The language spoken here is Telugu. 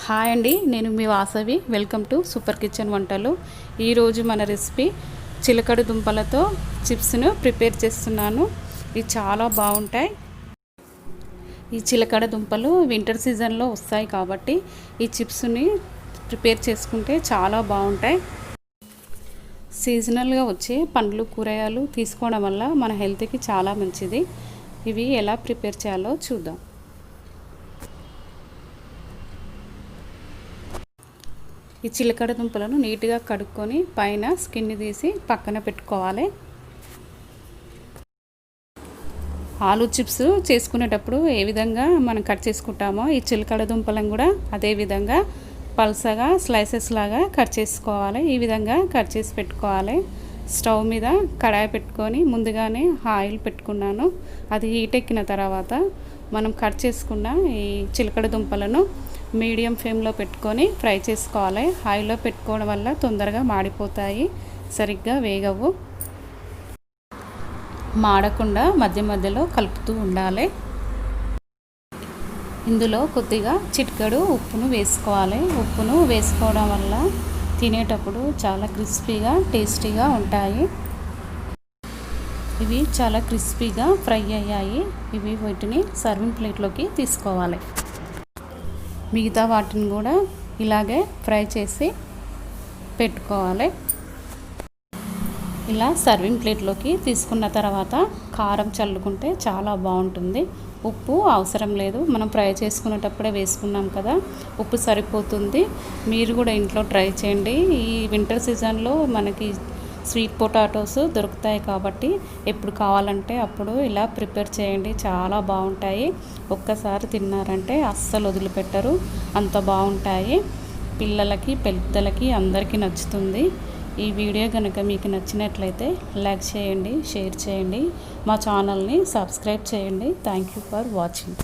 హాయ్ అండి, నేను మీ Vasavi. Welcome to super kitchen వంటలు. ఈరోజు మన రెసిపీ చిలకడ దుంపలతో చిప్స్ను ప్రిపేర్ చేస్తున్నాను. ఇవి చాలా బాగుంటాయి. ఈ చిలకడ దుంపలు వింటర్ సీజన్లో వస్తాయి కాబట్టి ఈ చిప్స్ని ప్రిపేర్ చేసుకుంటే చాలా బాగుంటాయి. సీజనల్గా వచ్చే పండ్లు కూరగాయలు తీసుకోవడం వల్ల మన హెల్త్కి చాలా మంచిది. ఇవి ఎలా ప్రిపేర్ చేయాలో చూద్దాం. ఈ చిలకడ దుంపలను నీట్గా కడుక్కొని పైన స్కిన్ తీసి పక్కన పెట్టుకోవాలి. ఆలూ చిప్స్ చేసుకునేటప్పుడు ఏ విధంగా మనం కట్ చేసుకుంటామో ఈ చిలకడ దుంపలను కూడా అదే విధంగా పల్సగా స్లైసెస్ లాగా కట్ చేసుకోవాలి. ఈ విధంగా కట్ చేసి పెట్టుకోవాలి. స్టవ్ మీద కడాయి పెట్టుకొని ముందుగానే ఆయిల్ పెట్టుకున్నాను. అది హీట్ ఎక్కిన తర్వాత మనం కట్ చేసుకున్న ఈ చిలకడ దుంపలను మీడియం ఫ్లేమ్లో పెట్టుకొని ఫ్రై చేసుకోవాలి. ఆయిల్లో పెట్టుకోవడం వల్ల తొందరగా మాడిపోతాయి, సరిగ్గా వేగవు. మాడకుండా మధ్య మధ్యలో కలుపుతూ ఉండాలి. ఇందులో కొద్దిగా చిటికెడు ఉప్పును వేసుకోవాలి. ఉప్పును వేసుకోవడం వల్ల తినేటప్పుడు చాలా క్రిస్పీగా టేస్టీగా ఉంటాయి. ఇవి చాలా క్రిస్పీగా ఫ్రై అయ్యాయి. వీటిని సర్వింగ్ ప్లేట్లోకి తీసుకోవాలి. మిగతా వాటిని కూడా ఇలాగే ఫ్రై చేసి పెట్టుకోవాలి. ఇలా సర్వింగ్ ప్లేట్లోకి తీసుకున్న తర్వాత కారం చల్లుకుంటే చాలా బాగుంటుంది. ఉప్పు అవసరం లేదు, మనం ఫ్రై చేసుకునేటప్పుడే వేసుకున్నాం కదా, ఉప్పు సరిపోతుంది. మీరు కూడా ఇంట్లో ట్రై చేయండి. ఈ వింటర్ సీజన్లో మనకి స్వీట్ పొటాటోస్ దొరుకుతాయి కాబట్టి ఎప్పుడు కావాలంటే అప్పుడు ఇలా ప్రిపేర్ చేయండి, చాలా బాగుంటాయి. ఒక్కసారి తిన్నారంటే అస్సలు వదిలిపెట్టరు, అంత బాగుంటాయి. పిల్లలకి పెద్దలకి అందరికీ నచ్చుతుంది. ఈ వీడియో కనుక మీకు నచ్చినట్లయితే లైక్ చేయండి, షేర్ చేయండి, మా ఛానల్ని సబ్స్క్రైబ్ చేయండి. Thank you for watching.